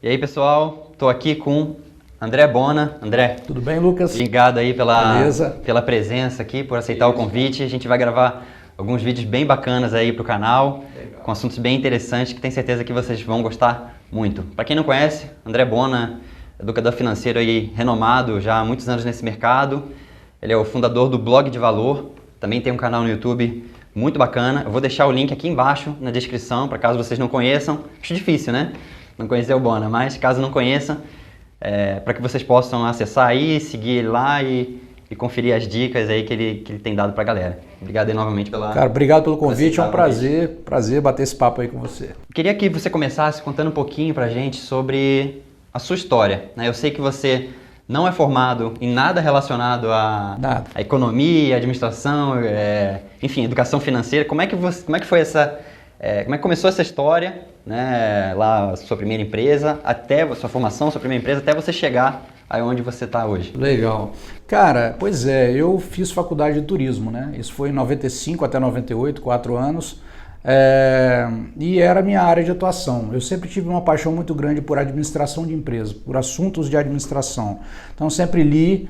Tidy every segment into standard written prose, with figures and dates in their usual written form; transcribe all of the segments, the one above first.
E aí, pessoal, estou aqui com André Bona. André, tudo bem, Lucas? Obrigado aí pela presença aqui, por aceitar o convite. A gente vai gravar alguns vídeos bem bacanas aí para o canal, com assuntos bem interessantes que tenho certeza que vocês vão gostar muito. Para quem não conhece, André Bona, educador financeiro aí renomado já há muitos anos nesse mercado. Ele é o fundador do Blog de Valor, também tem um canal no YouTube muito bacana. Eu vou deixar o link aqui embaixo na descrição, para caso vocês não conheçam. Acho difícil, né? Não conhecer o Bona, mas caso não conheçam, para que vocês possam acessar aí, seguir ele lá e conferir as dicas aí que ele tem dado para a galera. Obrigado aí novamente pela... Cara, obrigado pelo convite, é um prazer bater esse papo aí com você. Queria que você começasse contando um pouquinho para a gente sobre a sua história, né? Eu sei que você não é formado em nada relacionado a economia, administração, enfim, educação financeira. Como é que foi como é que começou essa história, né? Lá, sua primeira empresa, até a sua formação, sua primeira empresa, até você chegar aonde você está hoje? Legal. Cara, pois é, eu fiz faculdade de turismo, né? Isso foi em 95 até 98, 4 anos. E era a minha área de atuação. Eu sempre tive uma paixão muito grande por administração de empresas, por assuntos de administração. Então sempre li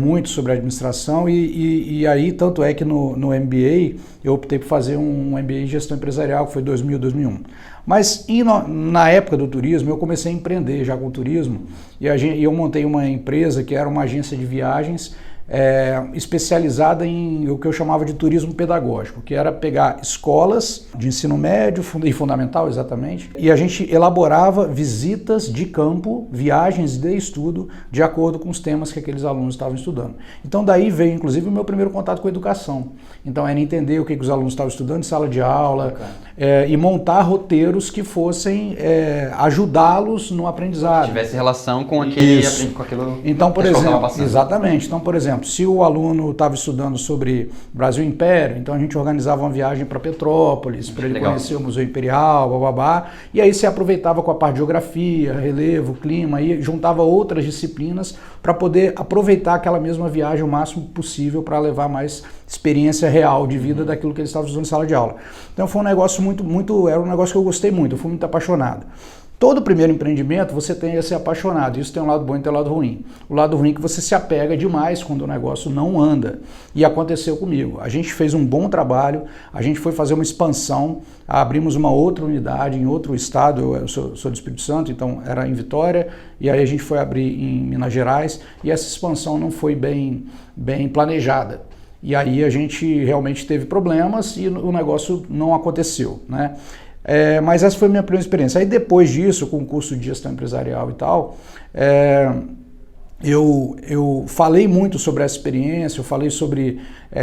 muito sobre administração e aí tanto é que no MBA eu optei por fazer um MBA em gestão empresarial, que foi 2000, 2001. Mas na época do turismo eu comecei a empreender já com o turismo e eu montei uma empresa que era uma agência de viagens especializada em o que eu chamava de turismo pedagógico, que era pegar escolas de ensino médio e fundamental, exatamente, e a gente elaborava visitas de campo, viagens de estudo, de acordo com os temas que aqueles alunos estavam estudando. Então daí veio, inclusive, o meu primeiro contato com a educação. Então era entender o que os alunos estavam estudando em sala de aula e montar roteiros que fossem ajudá-los no aprendizado. Que tivesse relação com aquilo. Então, por exemplo, exatamente. Então, por exemplo, se o aluno estava estudando sobre Brasil Império, então a gente organizava uma viagem para Petrópolis, para ele conhecer o Museu Imperial, bababá, e aí se aproveitava com a parte de geografia, relevo, clima, e juntava outras disciplinas para poder aproveitar aquela mesma viagem o máximo possível para levar mais experiência real de vida daquilo que eles estavam estudando em sala de aula. Então foi um negócio era um negócio que eu gostei muito, eu fui muito apaixonado. Todo primeiro empreendimento você tem a ser apaixonado, isso tem um lado bom e tem um lado ruim. O lado ruim é que você se apega demais quando o negócio não anda. E aconteceu comigo. A gente fez um bom trabalho, a gente foi fazer uma expansão, abrimos uma outra unidade em outro estado, eu sou do Espírito Santo, então era em Vitória, e aí a gente foi abrir em Minas Gerais, e essa expansão não foi bem planejada. E aí a gente realmente teve problemas e o negócio não aconteceu, né? Mas essa foi a minha primeira experiência. Aí depois disso, com o curso de gestão empresarial e tal, eu falei muito sobre essa experiência,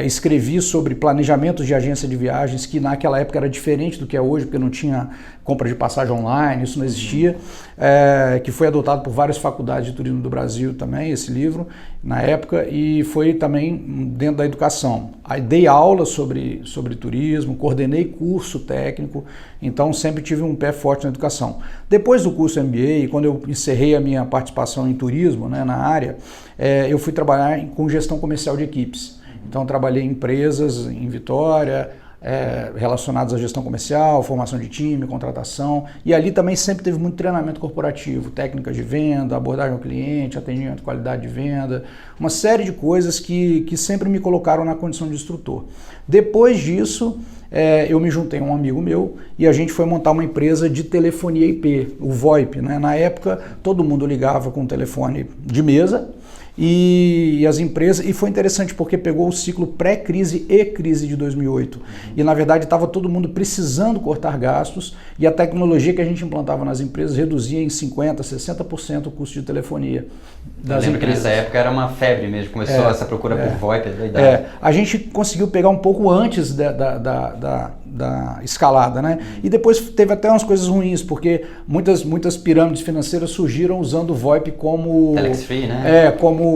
escrevi sobre planejamento de agência de viagens, que naquela época era diferente do que é hoje, porque não tinha compra de passagem online, isso não existia, que foi adotado por várias faculdades de turismo do Brasil também, esse livro, na época, e foi também dentro da educação. Aí dei aula sobre turismo, coordenei curso técnico, então sempre tive um pé forte na educação. Depois do curso MBA, quando eu encerrei a minha participação em turismo, né, na área, eu fui trabalhar com gestão comercial de equipes. Então trabalhei em empresas em Vitória, relacionadas à gestão comercial, formação de time, contratação, e ali também sempre teve muito treinamento corporativo, técnicas de venda, abordagem ao cliente, atendimento, qualidade de venda, uma série de coisas que sempre me colocaram na condição de instrutor. Depois disso, eu me juntei a um amigo meu e a gente foi montar uma empresa de telefonia IP, o VoIP, né? Na época, todo mundo ligava com telefone de mesa, e as empresas, e foi interessante porque pegou o ciclo pré-crise e crise de 2008 e na verdade estava todo mundo precisando cortar gastos e a tecnologia que a gente implantava nas empresas reduzia em 50%, 60% o custo de telefonia das empresas. Que nessa época era uma febre mesmo, começou essa procura por VoIP, a gente conseguiu pegar um pouco antes da escalada, né? E depois teve até umas coisas ruins, porque muitas pirâmides financeiras surgiram usando o VoIP como... Telex Free, né? Como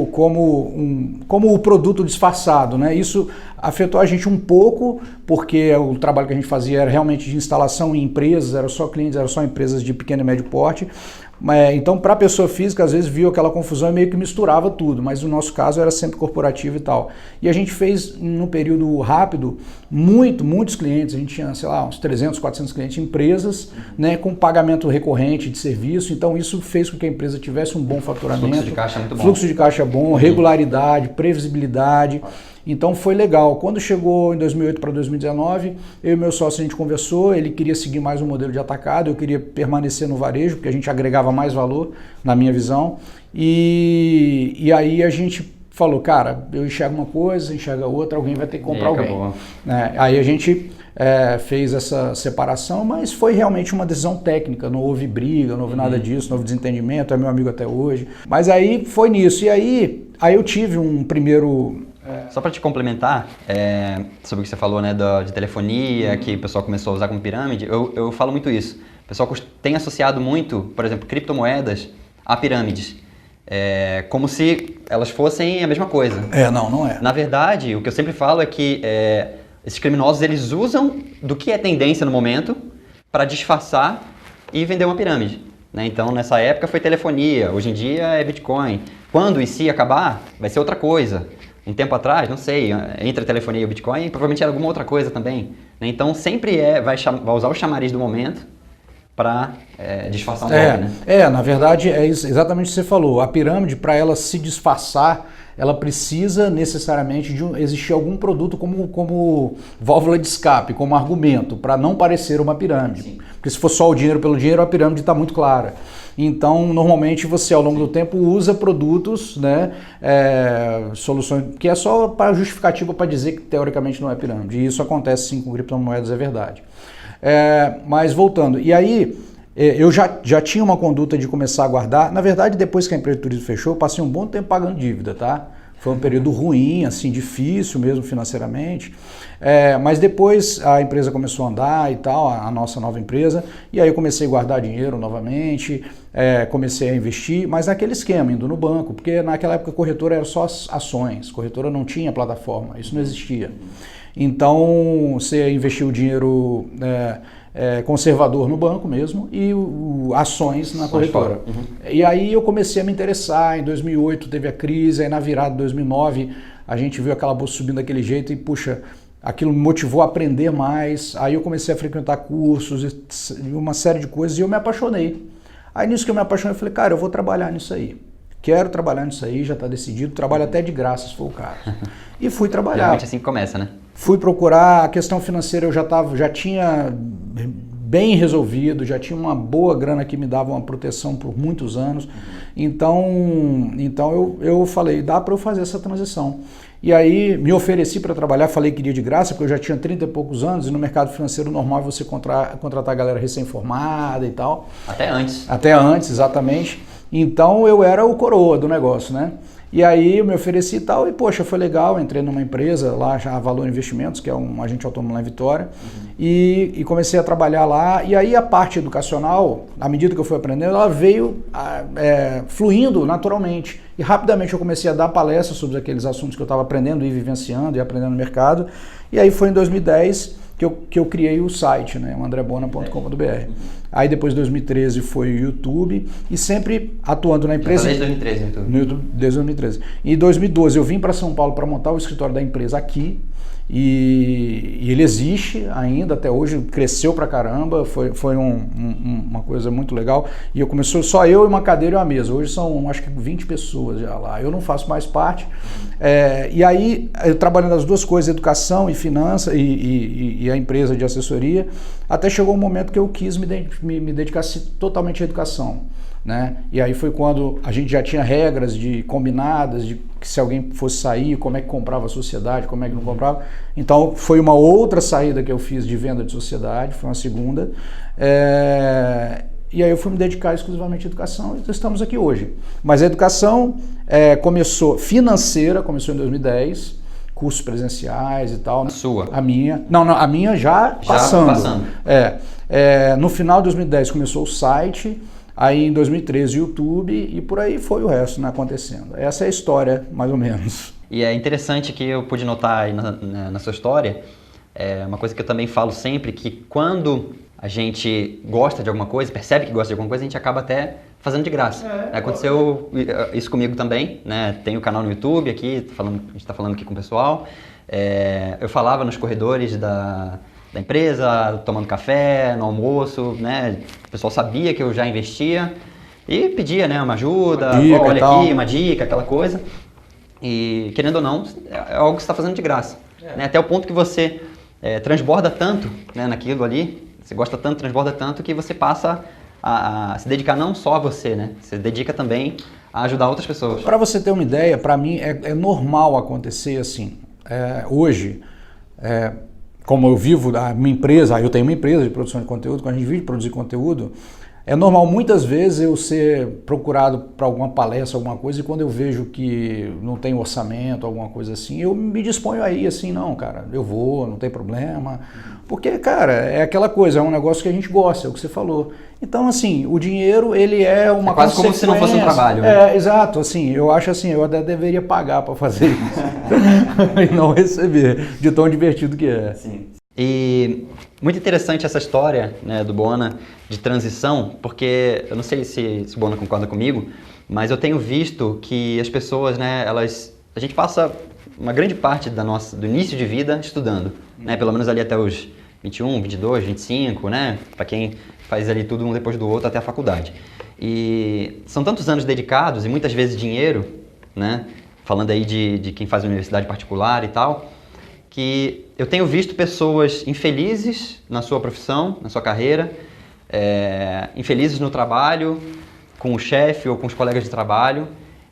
o produto disfarçado, né? Isso afetou a gente um pouco, porque o trabalho que a gente fazia era realmente de instalação em empresas, era só clientes, era só empresas de pequeno e médio porte, Então, para a pessoa física, às vezes viu aquela confusão e meio que misturava tudo, mas no nosso caso era sempre corporativo e tal. E a gente fez, num período rápido, muitos clientes, a gente tinha, sei lá, uns 300, 400 clientes, empresas, né, com pagamento recorrente de serviço, então isso fez com que a empresa tivesse um bom faturamento. Fluxo de caixa muito bom. Fluxo de caixa bom, regularidade, previsibilidade. Então foi legal. Quando chegou em 2008 para 2019, eu e meu sócio a gente conversou, ele queria seguir mais um modelo de atacado, eu queria permanecer no varejo, porque a gente agregava mais valor, na minha visão. E aí a gente falou, cara, eu enxergo uma coisa, você enxerga outra, alguém vai ter que comprar alguém. Aí a gente fez essa separação, mas foi realmente uma decisão técnica, não houve briga, não houve nada disso, não houve desentendimento, é meu amigo até hoje. Mas aí foi nisso. E aí eu tive um primeiro... Só para te complementar, sobre o que você falou, né, de telefonia, que o pessoal começou a usar como pirâmide, eu falo muito isso. O pessoal tem associado muito, por exemplo, criptomoedas a pirâmides, como se elas fossem a mesma coisa. Não é. Na verdade, o que eu sempre falo é que esses criminosos, eles usam do que é tendência no momento para disfarçar e vender uma pirâmide, né? Então, nessa época foi telefonia, hoje em dia é Bitcoin. Quando e se acabar, vai ser outra coisa. Um tempo atrás, não sei, entre a telefonia e o Bitcoin, provavelmente era alguma outra coisa também, né? Então sempre vai usar o chamariz do momento para disfarçar um golpe, né? Na verdade é exatamente o que você falou. A pirâmide, para ela se disfarçar, ela precisa necessariamente de existir algum produto como válvula de escape, como argumento, para não parecer uma pirâmide. Sim. Porque se for só o dinheiro pelo dinheiro, a pirâmide está muito clara. Então, normalmente você ao longo do tempo usa produtos, né, soluções, que é só para justificativa para dizer que teoricamente não é pirâmide. E isso acontece sim com criptomoedas, é verdade. Mas voltando, e aí eu já tinha uma conduta de começar a guardar. Na verdade, depois que a empresa de turismo fechou, eu passei um bom tempo pagando dívida, tá? Foi um período ruim, assim, difícil mesmo financeiramente. Mas depois a empresa começou a andar e tal, a nossa nova empresa, e aí eu comecei a guardar dinheiro novamente, comecei a investir, mas naquele esquema, indo no banco, porque naquela época a corretora era só ações, corretora não tinha plataforma, isso não existia. Então você investiu o dinheiro conservador no banco mesmo e ações na corretora. E aí eu comecei a me interessar, em 2008 teve a crise, aí na virada de 2009 a gente viu aquela bolsa subindo daquele jeito e puxa, aquilo me motivou a aprender mais, aí eu comecei a frequentar cursos e uma série de coisas e eu me apaixonei. Aí nisso que eu me apaixonei eu falei, cara, eu vou trabalhar nisso aí. Quero trabalhar nisso aí, já está decidido, trabalho até de graça se for o caso. E fui trabalhar. Realmente assim que começa, né? Fui procurar, a questão financeira eu já tinha bem resolvido, já tinha uma boa grana que me dava uma proteção por muitos anos. Então eu falei, dá para eu fazer essa transição. E aí me ofereci para trabalhar, falei que iria de graça, porque eu já tinha 30 e poucos anos e no mercado financeiro normal você contratar a galera recém-formada e tal. Até antes. Até antes, exatamente. Então eu era o coroa do negócio, né? E aí eu me ofereci e tal, e poxa, foi legal, entrei numa empresa lá, já Valor Investimentos, que é um agente autônomo lá em Vitória, e comecei a trabalhar lá, e aí a parte educacional, à medida que eu fui aprendendo, ela veio fluindo naturalmente, e rapidamente eu comecei a dar palestras sobre aqueles assuntos que eu estava aprendendo e vivenciando e aprendendo no mercado, e aí foi em 2010 que eu criei o site, né, o andrebona.com.br. Aí depois de 2013 foi o YouTube e sempre atuando na empresa. Desde 2013 no YouTube. No YouTube, desde 2013. Em 2012 eu vim para São Paulo para montar o escritório da empresa aqui e ele existe ainda até hoje, cresceu pra caramba, foi uma coisa muito legal. E eu começou só eu e uma cadeira e uma mesa. Hoje são acho que 20 pessoas já lá. Eu não faço mais parte. E aí eu trabalhando as duas coisas, educação e finança e a empresa de assessoria, até chegou um momento que eu quis me dedicar totalmente à educação, né? E aí foi quando a gente já tinha regras combinadas de que se alguém fosse sair, como é que comprava a sociedade, como é que não comprava. Então foi uma outra saída que eu fiz de venda de sociedade, foi uma segunda. E aí eu fui me dedicar exclusivamente à educação e estamos aqui hoje. Mas a educação começou financeira, começou em 2010, cursos presenciais e tal. A sua? A minha. Não, a minha já passando. No final de 2010 começou o site, aí em 2013 o YouTube e por aí foi o resto, né, acontecendo. Essa é a história, mais ou menos. E é interessante que eu pude notar aí na sua história, uma coisa que eu também falo sempre, que quando a gente gosta de alguma coisa, percebe que gosta de alguma coisa, a gente acaba até fazendo de graça. Aconteceu isso comigo também, né? Tem o canal no YouTube aqui, a gente está falando aqui com o pessoal. Eu falava nos corredores da empresa, tomando café, no almoço, né? O pessoal sabia que eu já investia e pedia, né, uma ajuda, olha aqui, uma dica, aquela coisa. E, querendo ou não, é algo que você está fazendo de graça. Né? Até o ponto que você transborda tanto, né, naquilo ali, você gosta tanto, transborda tanto, que você passa a se dedicar não só a você, né? Você dedica também a ajudar outras pessoas. Para você ter uma ideia, para mim é normal acontecer assim. Hoje, como eu vivo a minha empresa, eu tenho uma empresa de produção de conteúdo, quando a gente vive de produzir conteúdo, é normal muitas vezes eu ser procurado para alguma palestra, alguma coisa, e quando eu vejo que não tem orçamento, alguma coisa assim, eu me disponho aí assim, não, cara, eu vou, não tem problema. Porque, cara, é aquela coisa, é um negócio que a gente gosta, é o que você falou. Então, assim, o dinheiro, ele é uma quase como se não fosse um trabalho. Né? Exato, assim, eu acho assim, eu até deveria pagar para fazer isso e não receber, de tão divertido que é. Sim. E muito interessante essa história, né, do Bona de transição, porque eu não sei se o Bona concorda comigo, mas eu tenho visto que as pessoas, né, a gente passa uma grande parte do início de vida estudando, né, pelo menos ali até os 21, 22, 25, né, para quem faz ali tudo um depois do outro até a faculdade. E são tantos anos dedicados e muitas vezes dinheiro, né, falando aí de quem faz universidade particular e tal, que eu tenho visto pessoas infelizes na sua profissão, na sua carreira, infelizes no trabalho, com o chefe ou com os colegas de trabalho,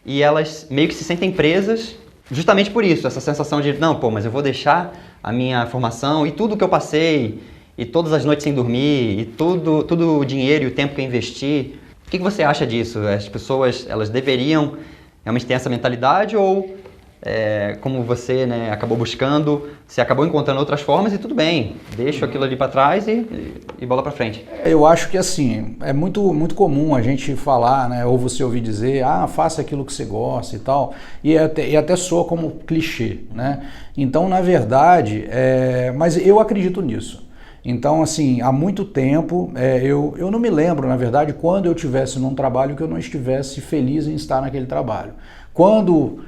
e elas meio que se sentem presas justamente por isso, essa sensação de, não, pô, mas eu vou deixar a minha formação e tudo que eu passei, e todas as noites sem dormir, e todo o dinheiro e o tempo que eu investi. O que você acha disso? As pessoas, elas deveriam realmente ter essa mentalidade ou... como você, né, acabou buscando, você acabou encontrando outras formas e tudo bem, deixa aquilo ali para trás e bola para frente. Eu acho que assim, é muito comum a gente falar, né, ou você ouvir dizer, faça aquilo que você gosta e tal, e até soa como clichê, né? Então, na verdade, mas eu acredito nisso. Então, assim, há muito tempo, eu não me lembro, na verdade, quando eu estivesse num trabalho que eu não estivesse feliz em estar naquele trabalho. Quando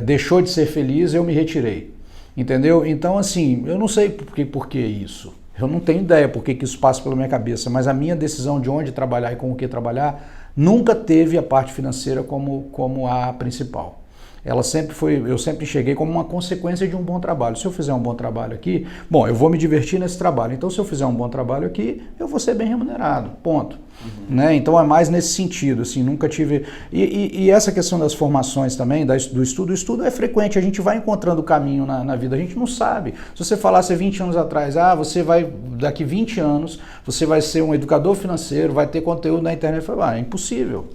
deixou de ser feliz, eu me retirei, entendeu? Então, assim, eu não sei por que isso, eu não tenho ideia por que isso passa pela minha cabeça, mas a minha decisão de onde trabalhar e com o que trabalhar nunca teve a parte financeira como a principal. Eu sempre enxerguei como uma consequência de um bom trabalho. Se eu fizer um bom trabalho aqui, bom, eu vou me divertir nesse trabalho. Então, se eu fizer um bom trabalho aqui, eu vou ser bem remunerado, ponto. Né? Então, é mais nesse sentido, assim, nunca tive... E essa questão das formações também, do estudo, o estudo é frequente, a gente vai encontrando o caminho na vida, a gente não sabe. Se você falasse 20 anos atrás, você vai, daqui 20 anos, você vai ser um educador financeiro, vai ter conteúdo na internet, eu falei, é impossível.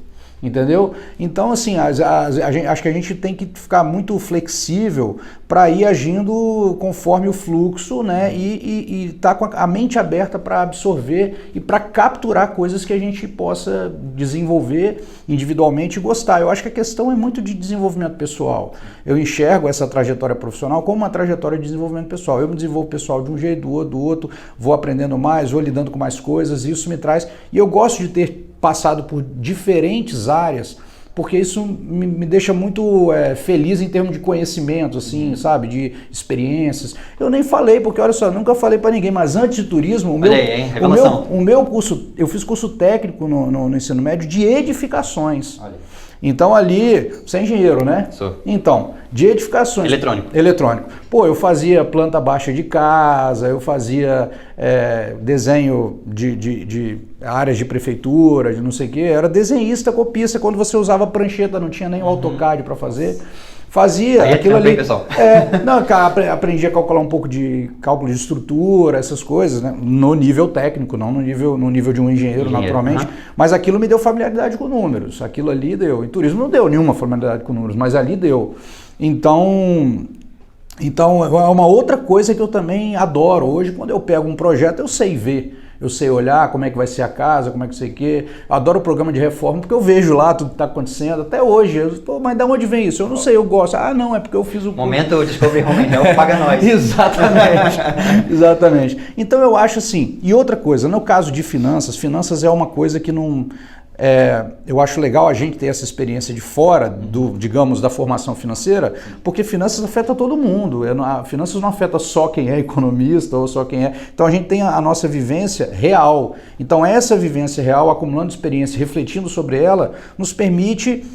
Entendeu? Então, assim, acho que a gente tem que ficar muito flexível para ir agindo conforme o fluxo, né? E tá com a mente aberta para absorver e para capturar coisas que a gente possa desenvolver individualmente e gostar. Eu acho que a questão é muito de desenvolvimento pessoal. Eu enxergo essa trajetória profissional como uma trajetória de desenvolvimento pessoal. Eu me desenvolvo pessoal de um jeito, do outro, vou aprendendo mais, vou lidando com mais coisas, isso me traz... E eu gosto de ter passado por diferentes áreas, porque isso me deixa muito feliz em termos de conhecimento, assim, sabe, de experiências. Eu nem falei, porque olha só, nunca falei para ninguém, mas antes de turismo, o meu curso, eu fiz curso técnico no ensino médio de edificações. Olha. Então ali, você é engenheiro, né? Sou. Então, de edificações. Eletrônico. Pô, eu fazia planta baixa de casa, eu fazia desenho de áreas de prefeitura, de não sei o quê. Era desenhista, copista, quando você usava prancheta, não tinha nem o AutoCAD para fazer. Fazia aí aquilo ali. Pessoal. Aprendi a calcular um pouco de cálculo de estrutura, essas coisas, né? No nível técnico, não no nível de um engenheiro naturalmente. Mas aquilo me deu familiaridade com números. Aquilo ali deu. Em turismo não deu nenhuma familiaridade com números, mas ali deu. Então é uma outra coisa que eu também adoro. Hoje, quando eu pego um projeto, eu sei ver. Eu sei olhar como é que vai ser a casa, como é que sei o quê. Eu adoro o programa de reforma, porque eu vejo lá tudo que está acontecendo. Até hoje, mas de onde vem isso? Eu não sei, eu gosto. Não, é porque eu fiz o... Momento Discovery Home Health paga nós. Exatamente. Então eu acho assim. E outra coisa, no caso de finanças é uma coisa que não... eu acho legal a gente ter essa experiência de fora, digamos, da formação financeira, porque finanças afeta todo mundo. Finanças não afeta só quem é economista ou só quem é... Então a gente tem a nossa vivência real. Então essa vivência real, acumulando experiência, refletindo sobre ela, nos permite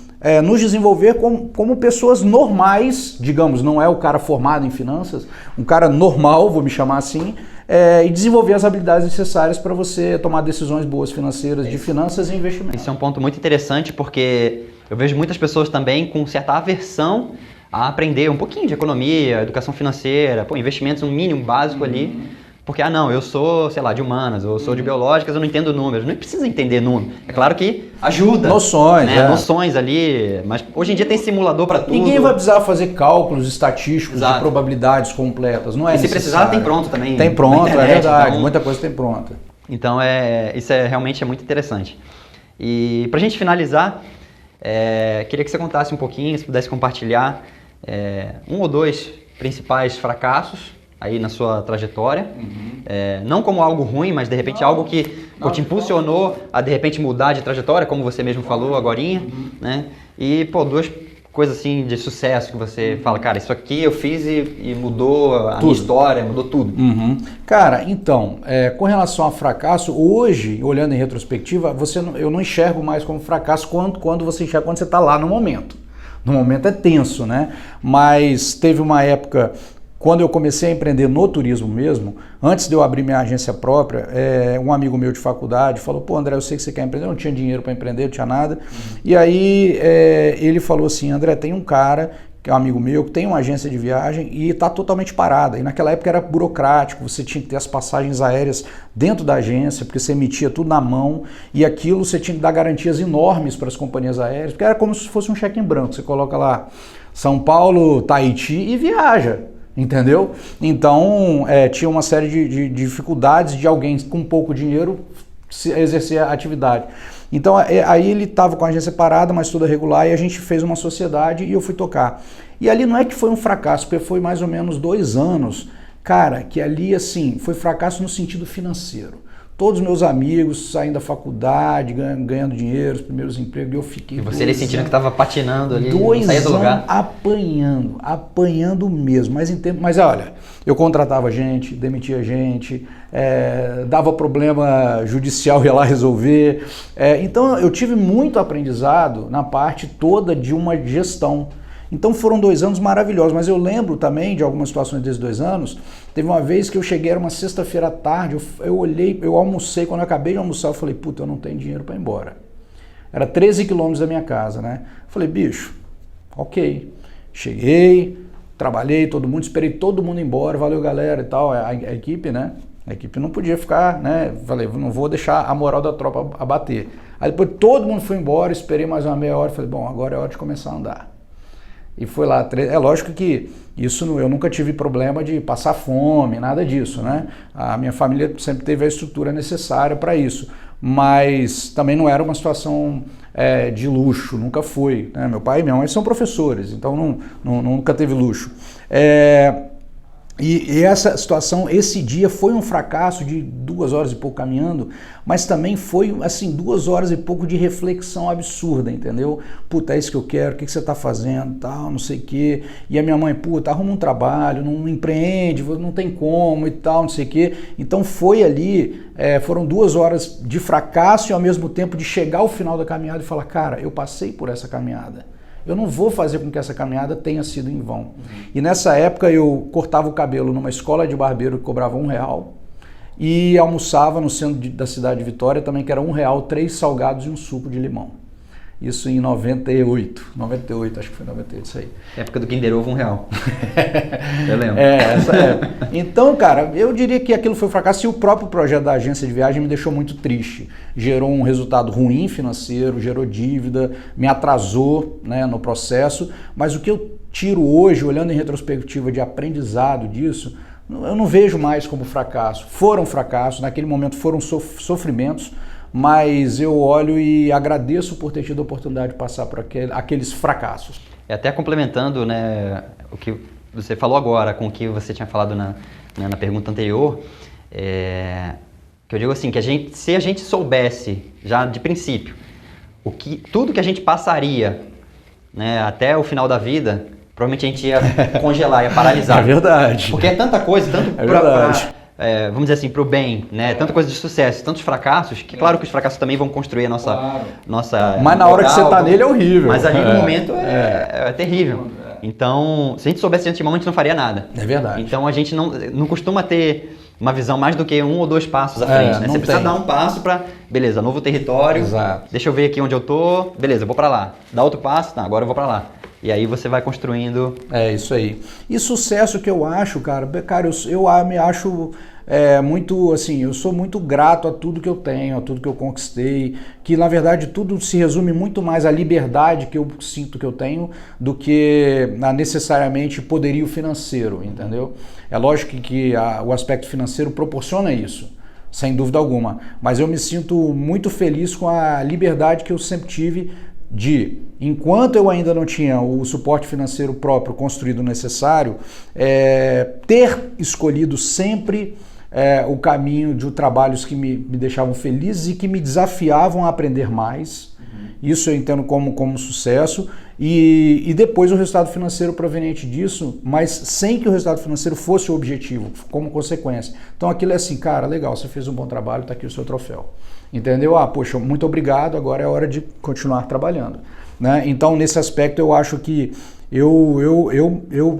nos desenvolver como pessoas normais, digamos, não é o cara formado em finanças, um cara normal, vou me chamar assim, e desenvolver as habilidades necessárias para você tomar decisões boas financeiras, de finanças e investimentos. Isso é um ponto muito interessante porque eu vejo muitas pessoas também com certa aversão a aprender um pouquinho de economia, educação financeira, investimentos, um mínimo básico ali. Porque, não, eu sou, sei lá, de humanas, ou eu sou de biológicas, eu não entendo números. Não precisa entender números. É claro que ajuda. Noções, né? Noções ali, mas hoje em dia tem simulador para tudo. Ninguém vai precisar fazer cálculos estatísticos de probabilidades completas, não é necessário. E se precisar, tem pronto também. Tem pronto, internet, é verdade, então... muita coisa tem pronta. Então, isso realmente é muito interessante. E pra gente finalizar, queria que você contasse um pouquinho, se pudesse compartilhar um ou dois principais fracassos aí na sua trajetória, não como algo ruim, mas de repente algo que te impulsionou a de repente mudar de trajetória, como você mesmo falou agorinha, né? E duas coisas assim de sucesso que você fala, cara, isso aqui eu fiz e mudou a minha história, mudou tudo. Cara, então, com relação a fracasso, hoje, olhando em retrospectiva, eu não enxergo mais como fracasso quando você enxerga quando você está lá no momento. No momento é tenso, né? Mas teve uma época... Quando eu comecei a empreender no turismo mesmo, antes de eu abrir minha agência própria, um amigo meu de faculdade falou, pô, André, eu sei que você quer empreender, eu não tinha dinheiro para empreender, não tinha nada. E aí ele falou assim, André, tem um cara, que é um amigo meu, que tem uma agência de viagem e está totalmente parada. E naquela época era burocrático, você tinha que ter as passagens aéreas dentro da agência, porque você emitia tudo na mão, e aquilo você tinha que dar garantias enormes para as companhias aéreas, porque era como se fosse um cheque em branco, você coloca lá São Paulo, Tahiti e viaja. Entendeu? Então, tinha uma série de dificuldades de alguém com pouco dinheiro exercer a atividade. Então, aí ele estava com a agência parada, mas toda regular, e a gente fez uma sociedade e eu fui tocar. E ali não é que foi um fracasso, porque foi mais ou menos 2 anos, cara, que ali, assim, foi fracasso no sentido financeiro. Todos os meus amigos saindo da faculdade, ganhando dinheiro, os primeiros empregos, e eu fiquei... E você ali sentindo que estava patinando ali, 2 saía do lugar. apanhando mesmo. Mas olha, eu contratava gente, demitia gente, dava problema judicial, ia lá resolver. Então eu tive muito aprendizado na parte toda de uma gestão. Então foram 2 anos maravilhosos, mas eu lembro também de algumas situações desses 2 anos. Teve uma vez que eu cheguei, era uma sexta-feira à tarde, eu olhei, eu almocei, quando eu acabei de almoçar, eu falei, puta, eu não tenho dinheiro para ir embora. Era 13 quilômetros da minha casa, né? Falei, bicho, ok. Cheguei, trabalhei, todo mundo, esperei todo mundo embora, valeu galera e tal, a equipe, né? A equipe não podia ficar, né? Falei, não vou deixar a moral da tropa abater. Aí depois todo mundo foi embora, esperei mais uma meia hora, falei, bom, agora é hora de começar a andar. E foi lá, é lógico que isso eu nunca tive problema de passar fome, nada disso, né? A minha família sempre teve a estrutura necessária para isso, mas também não era uma situação de luxo, nunca foi, né? Meu pai e minha mãe são professores, então nunca teve luxo. E essa situação, esse dia foi um fracasso de 2 horas e pouco caminhando, mas também foi, assim, 2 horas e pouco de reflexão absurda, entendeu? Puta, é isso que eu quero, o que você tá fazendo, tal, não sei o quê. E a minha mãe, puta, arruma um trabalho, não empreende, não tem como e tal, não sei o quê. Então foi ali, foram 2 horas de fracasso e ao mesmo tempo de chegar ao final da caminhada e falar, cara, eu passei por essa caminhada. Eu não vou fazer com que essa caminhada tenha sido em vão. E nessa época eu cortava o cabelo numa escola de barbeiro que cobrava R$1 e almoçava no centro da cidade de Vitória também, que era R$1, 3 salgados e um suco de limão. Isso em 98, acho que foi 98 isso aí. Época do Kinder Ovo, R$1. Eu lembro. Essa época. Então, cara, eu diria que aquilo foi um fracasso e o próprio projeto da agência de viagem me deixou muito triste. Gerou um resultado ruim financeiro, gerou dívida, me atrasou, né, no processo, mas o que eu tiro hoje, olhando em retrospectiva de aprendizado disso, eu não vejo mais como fracasso. Foram fracassos, naquele momento foram sofrimentos, mas eu olho e agradeço por ter tido a oportunidade de passar por aqueles fracassos. Até complementando, né, o que você falou agora com o que você tinha falado na pergunta anterior, que eu digo assim, que se a gente soubesse já de princípio tudo que a gente passaria, né, até o final da vida, provavelmente a gente ia congelar, ia paralisar. É verdade. Porque é tanta coisa, tanto vamos dizer assim, para o bem, né? Tanta coisa de sucesso, tantos fracassos, que claro que os fracassos também vão construir a nossa mas na hora que você está nele é horrível. Mas ali no momento é terrível. Então, se a gente soubesse de antemão, a gente não faria nada. É verdade. Então a gente não costuma ter uma visão mais do que 1 ou 2 passos à frente, né? Você precisa dar um passo para, beleza, novo território, Exato. Deixa eu ver aqui onde eu tô, beleza, eu vou para lá. Dá outro passo, tá, agora eu vou para lá. E aí você vai construindo... É isso aí. E sucesso que eu acho, cara, eu me acho muito, assim, eu sou muito grato a tudo que eu tenho, a tudo que eu conquistei, que na verdade tudo se resume muito mais à liberdade que eu sinto que eu tenho do que a necessariamente poderio financeiro, entendeu? É lógico que o aspecto financeiro proporciona isso, sem dúvida alguma, mas eu me sinto muito feliz com a liberdade que eu sempre tive de, enquanto eu ainda não tinha o suporte financeiro próprio construído necessário, ter escolhido sempre o caminho de trabalhos que me deixavam felizes e que me desafiavam a aprender mais. Isso eu entendo como sucesso. E depois o resultado financeiro proveniente disso, mas sem que o resultado financeiro fosse o objetivo, como consequência. Então aquilo é assim, cara, legal, você fez um bom trabalho, tá aqui o seu troféu. Entendeu? Poxa, muito obrigado, agora é hora de continuar trabalhando. Né? Então, nesse aspecto, eu acho que eu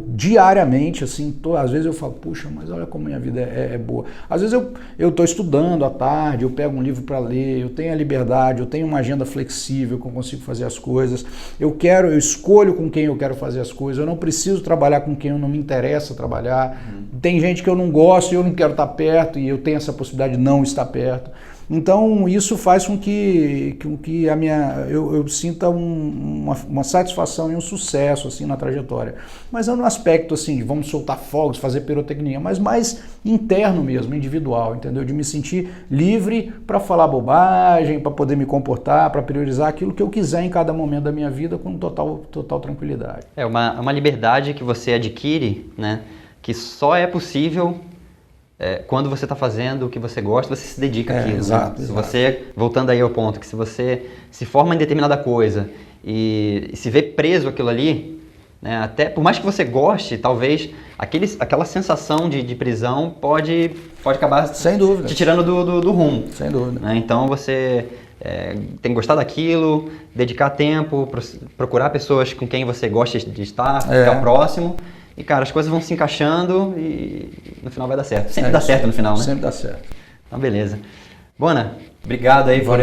diariamente, assim, às vezes eu falo, puxa, mas olha como minha vida é boa. Às vezes eu estou estudando à tarde, eu pego um livro para ler, eu tenho a liberdade, eu tenho uma agenda flexível que eu consigo fazer as coisas, eu escolho com quem eu quero fazer as coisas, eu não preciso trabalhar com quem eu não me interessa trabalhar. Tem gente que eu não gosto e eu não quero estar perto e eu tenho essa possibilidade de não estar perto. Então isso faz com que eu sinta uma satisfação e um sucesso assim na trajetória. Mas é no aspecto assim, de vamos soltar fogos, fazer pirotecnia, mas mais interno mesmo, individual, entendeu? De me sentir livre para falar bobagem, para poder me comportar, para priorizar aquilo que eu quiser em cada momento da minha vida com total tranquilidade. É uma liberdade que você adquire, né? Que só é possível quando você está fazendo o que você gosta, você se dedica àquilo. Exato, né? Se você, voltando aí ao ponto, que se você se forma em determinada coisa e se vê preso àquilo ali, né, até por mais que você goste, talvez aquela sensação de prisão pode acabar sem dúvida, te tirando do rumo. Sem dúvida. Né? Então você tem que gostar daquilo, dedicar tempo, procurar pessoas com quem você gosta de estar, ficar próximo. E, cara, as coisas vão se encaixando e no final vai dar certo. Sempre dá certo no final, né? Sempre dá certo. Então, beleza. Bona, obrigado aí por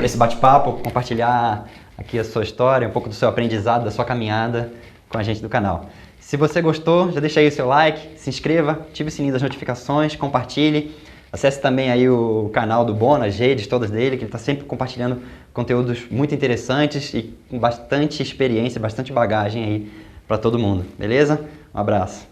esse bate-papo, compartilhar aqui a sua história, um pouco do seu aprendizado, da sua caminhada com a gente do canal. Se você gostou, já deixa aí o seu like, se inscreva, ative o sininho das notificações, compartilhe. Acesse também aí o canal do Bona, as redes todas dele, que ele está sempre compartilhando conteúdos muito interessantes e com bastante experiência, bastante bagagem aí para todo mundo, beleza? Um abraço.